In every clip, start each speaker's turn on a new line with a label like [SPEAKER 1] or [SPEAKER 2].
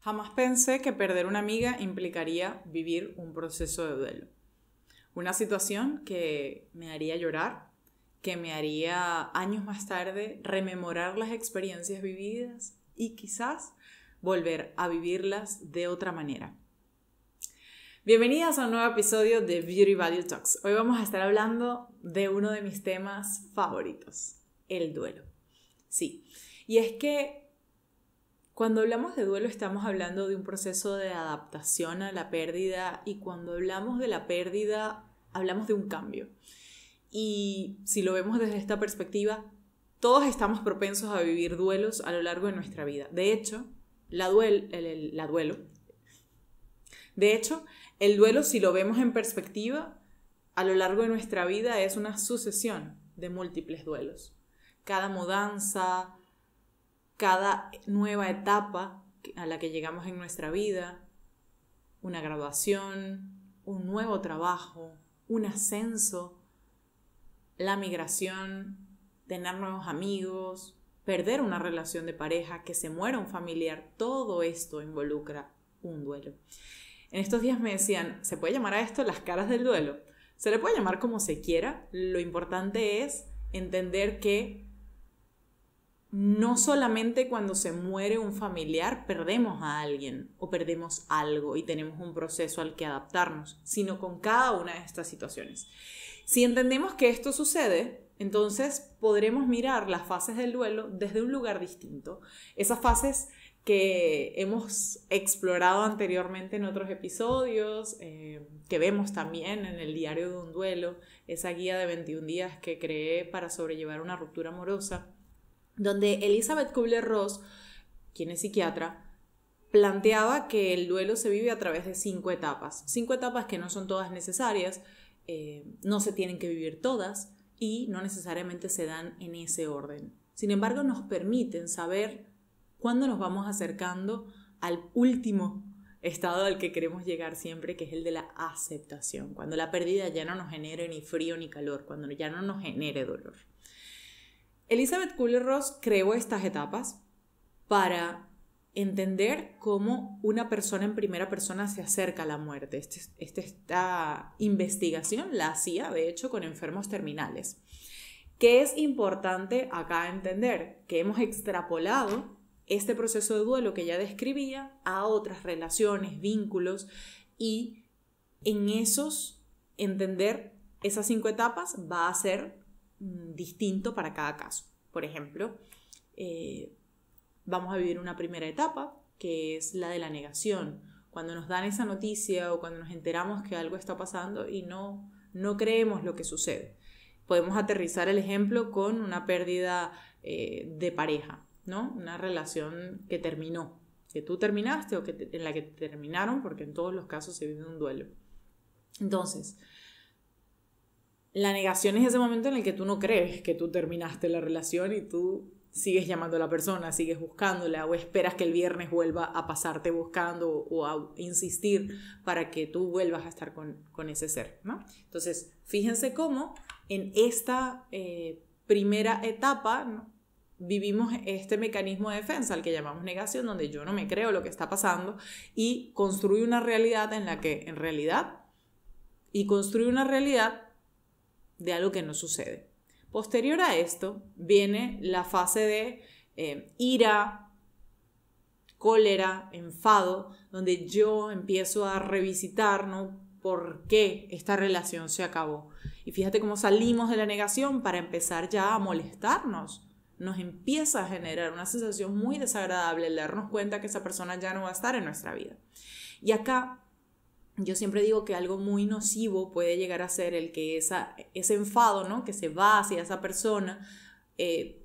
[SPEAKER 1] Jamás pensé que perder una amiga implicaría vivir un proceso de duelo. Una situación que me haría llorar, que me haría años más tarde rememorar las experiencias vividas y quizás volver a vivirlas de otra manera. Bienvenidas a un nuevo episodio de Beauty Value Talks. Hoy vamos a estar hablando de uno de mis temas favoritos, el duelo. Sí, y es que cuando hablamos de duelo estamos hablando de un proceso de adaptación a la pérdida, y cuando hablamos de la pérdida hablamos de un cambio. Y si lo vemos desde esta perspectiva, todos estamos propensos a vivir duelos a lo largo de nuestra vida. De hecho, el duelo, si lo vemos en perspectiva, a lo largo de nuestra vida es una sucesión de múltiples duelos. Cada mudanza, cada nueva etapa a la que llegamos en nuestra vida, una graduación, un nuevo trabajo, un ascenso, la migración, tener nuevos amigos, perder una relación de pareja, que se muera un familiar, todo esto involucra un duelo. En estos días me decían, ¿se puede llamar a esto las caras del duelo? Se le puede llamar como se quiera, lo importante es entender que no solamente cuando se muere un familiar perdemos a alguien o perdemos algo y tenemos un proceso al que adaptarnos, sino con cada una de estas situaciones. Si entendemos que esto sucede, entonces podremos mirar las fases del duelo desde un lugar distinto. Esas fases que hemos explorado anteriormente en otros episodios, que vemos también en el diario de un duelo, esa guía de 21 días que creé para sobrellevar una ruptura amorosa, donde Elizabeth Kubler-Ross, quien es psiquiatra, planteaba que el duelo se vive a través de 5 etapas. 5 etapas que no son todas necesarias, no se tienen que vivir todas y no necesariamente se dan en ese orden. Sin embargo, nos permiten saber cuándo nos vamos acercando al último estado al que queremos llegar siempre, que es el de la aceptación, cuando la pérdida ya no nos genere ni frío ni calor, cuando ya no nos genere dolor. Elizabeth Kubler-Ross creó estas etapas para entender cómo una persona en primera persona se acerca a la muerte. Esta investigación la hacía, de hecho, con enfermos terminales. ¿Qué es importante acá entender? Que hemos extrapolado este proceso de duelo que ya describía a otras relaciones, vínculos, y en esos entender esas 5 etapas va a ser distinto para cada caso. Por ejemplo, vamos a vivir una primera etapa que es la de la negación, cuando nos dan esa noticia o cuando nos enteramos que algo está pasando y no creemos lo que sucede. Podemos aterrizar el ejemplo con una pérdida de pareja, ¿no? Una relación que terminó, que tú terminaste o en la que terminaron, porque en todos los casos se vive un duelo. Entonces, la negación es ese momento en el que tú no crees que tú terminaste la relación y tú sigues llamando a la persona, sigues buscándola, o esperas que el viernes vuelva a pasarte buscando o a insistir para que tú vuelvas a estar con ese ser, ¿no? Entonces, fíjense cómo en esta primera etapa, ¿no?, vivimos este mecanismo de defensa al que llamamos negación, donde yo no me creo lo que está pasando y construyo una realidad en la que en realidad construyo una realidad de algo que no sucede. Posterior a esto viene la fase de ira, cólera, enfado, donde yo empiezo a revisitar, ¿no?, por qué esta relación se acabó. Y fíjate cómo salimos de la negación para empezar ya a molestarnos. Nos empieza a generar una sensación muy desagradable el darnos cuenta que esa persona ya no va a estar en nuestra vida. Y acá yo siempre digo que algo muy nocivo puede llegar a ser el que ese enfado, ¿no?, que se va hacia esa persona,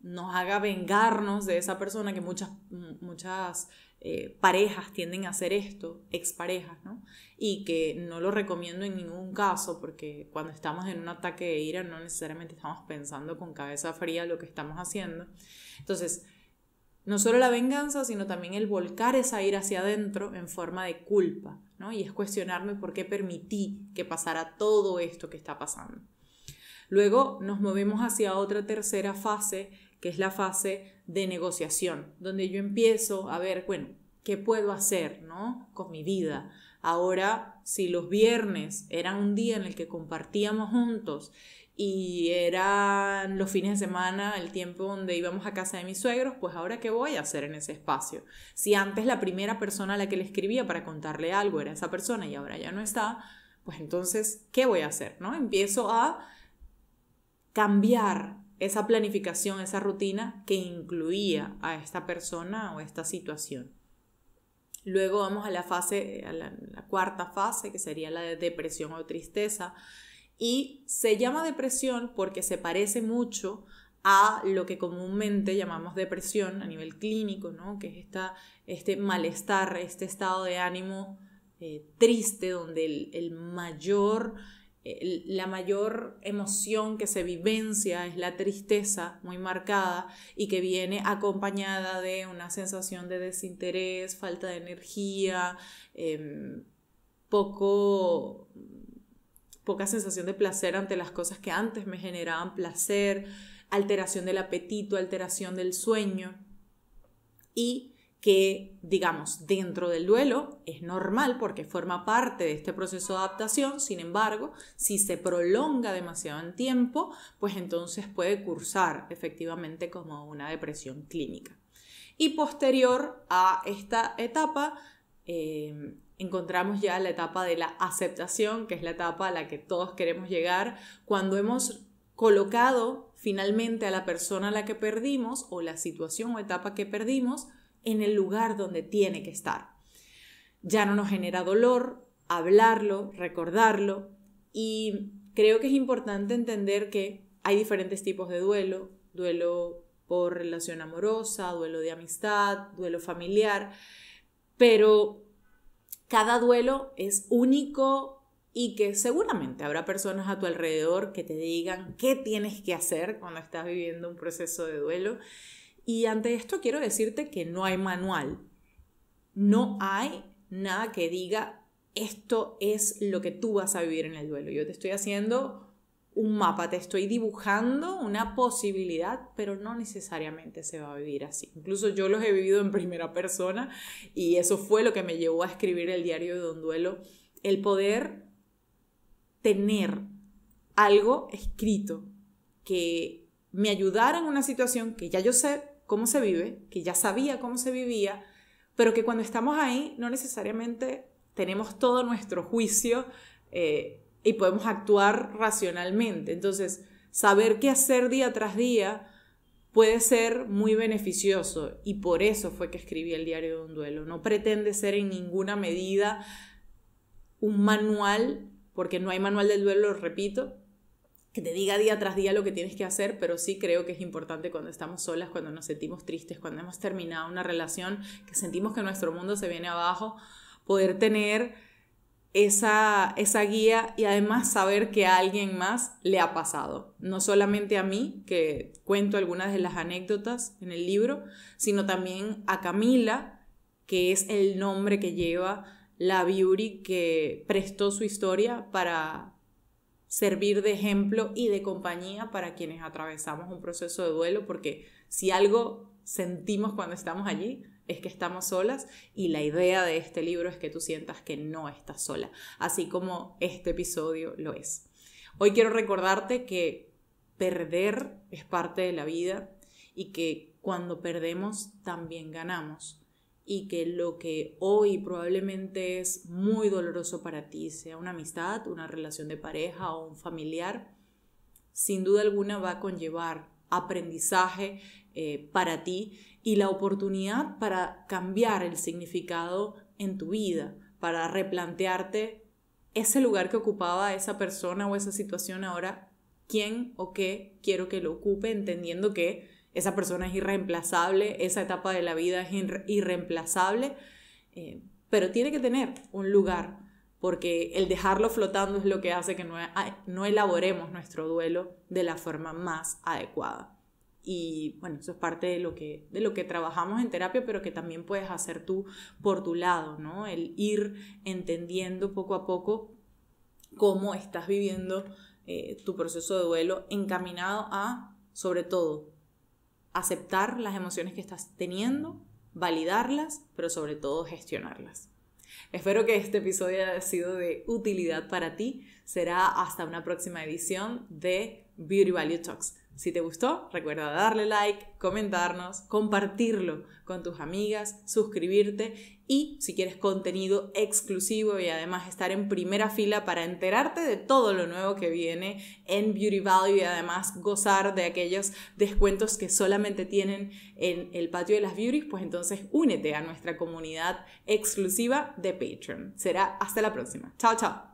[SPEAKER 1] nos haga vengarnos de esa persona, que muchas parejas tienden a hacer esto, exparejas, ¿no? Y que no lo recomiendo en ningún caso, porque cuando estamos en un ataque de ira no necesariamente estamos pensando con cabeza fría lo que estamos haciendo. Entonces, no solo la venganza, sino también el volcar esa ira hacia adentro en forma de culpa, ¿no? Y es cuestionarme por qué permití que pasara todo esto que está pasando. Luego nos movemos hacia otra tercera fase, que es la fase de negociación, donde yo empiezo a ver, bueno, ¿qué puedo hacer, ¿no? Con mi vida? Ahora, si los viernes eran un día en el que compartíamos juntos y eran los fines de semana el tiempo donde íbamos a casa de mis suegros, pues ahora ¿qué voy a hacer en ese espacio? Si antes la primera persona a la que le escribía para contarle algo era esa persona y ahora ya no está, pues entonces, ¿qué voy a hacer, ¿no? Empiezo a cambiar esa planificación, esa rutina que incluía a esta persona o esta situación. Luego vamos a la cuarta fase, que sería la de depresión o tristeza. Y se llama depresión porque se parece mucho a lo que comúnmente llamamos depresión a nivel clínico, ¿no? Que es este malestar, este estado de ánimo triste, donde la mayor emoción que se vivencia es la tristeza muy marcada y que viene acompañada de una sensación de desinterés, falta de energía, poca sensación de placer ante las cosas que antes me generaban placer, alteración del apetito, alteración del sueño, y que, digamos, dentro del duelo es normal porque forma parte de este proceso de adaptación. Sin embargo, si se prolonga demasiado en tiempo, pues entonces puede cursar efectivamente como una depresión clínica. Y posterior a esta etapa, encontramos ya la etapa de la aceptación, que es la etapa a la que todos queremos llegar cuando hemos colocado finalmente a la persona a la que perdimos o la situación o etapa que perdimos en el lugar donde tiene que estar. Ya no nos genera dolor hablarlo, recordarlo, y creo que es importante entender que hay diferentes tipos de duelo: duelo por relación amorosa, duelo de amistad, duelo familiar, pero cada duelo es único y que seguramente habrá personas a tu alrededor que te digan qué tienes que hacer cuando estás viviendo un proceso de duelo. Y ante esto quiero decirte que no hay manual, no hay nada que diga esto es lo que tú vas a vivir en el duelo. Yo te estoy haciendo un mapa, te estoy dibujando una posibilidad, pero no necesariamente se va a vivir así. Incluso yo los he vivido en primera persona y eso fue lo que me llevó a escribir el diario de un duelo, el poder tener algo escrito que me ayudara en una situación que ya yo sé cómo se vive, que ya sabía cómo se vivía, pero que cuando estamos ahí no necesariamente tenemos todo nuestro juicio y podemos actuar racionalmente. Entonces, saber qué hacer día tras día puede ser muy beneficioso, y por eso fue que escribí el diario de un duelo. No pretende ser en ninguna medida un manual, porque no hay manual del duelo, lo repito, que te diga día tras día lo que tienes que hacer, pero sí creo que es importante cuando estamos solas, cuando nos sentimos tristes, cuando hemos terminado una relación, que sentimos que nuestro mundo se viene abajo, poder tener esa guía y además saber que a alguien más le ha pasado. No solamente a mí, que cuento algunas de las anécdotas en el libro, sino también a Camila, que es el nombre que lleva la Biuri que prestó su historia para servir de ejemplo y de compañía para quienes atravesamos un proceso de duelo, porque si algo sentimos cuando estamos allí es que estamos solas, y la idea de este libro es que tú sientas que no estás sola, así como este episodio lo es. Hoy quiero recordarte que perder es parte de la vida y que cuando perdemos también ganamos, y que lo que hoy probablemente es muy doloroso para ti, sea una amistad, una relación de pareja o un familiar, sin duda alguna va a conllevar aprendizaje para ti y la oportunidad para cambiar el significado en tu vida, para replantearte ese lugar que ocupaba esa persona o esa situación. Ahora, ¿quién o qué quiero que lo ocupe? Entendiendo que esa persona es irreemplazable, esa etapa de la vida es irreemplazable, pero tiene que tener un lugar, porque el dejarlo flotando es lo que hace que no elaboremos nuestro duelo de la forma más adecuada. Y bueno, eso es parte de lo que trabajamos en terapia, pero que también puedes hacer tú por tu lado, ¿no? El ir entendiendo poco a poco cómo estás viviendo tu proceso de duelo, encaminado a, sobre todo, aceptar las emociones que estás teniendo, validarlas, pero sobre todo gestionarlas. Espero que este episodio haya sido de utilidad para ti. Será hasta una próxima edición de Beauty Value Talks. Si te gustó, recuerda darle like, comentarnos, compartirlo con tus amigas, suscribirte y si quieres contenido exclusivo y además estar en primera fila para enterarte de todo lo nuevo que viene en Beauty Value y además gozar de aquellos descuentos que solamente tienen en el patio de las beauties, pues entonces únete a nuestra comunidad exclusiva de Patreon. Será hasta la próxima. Chao, chao.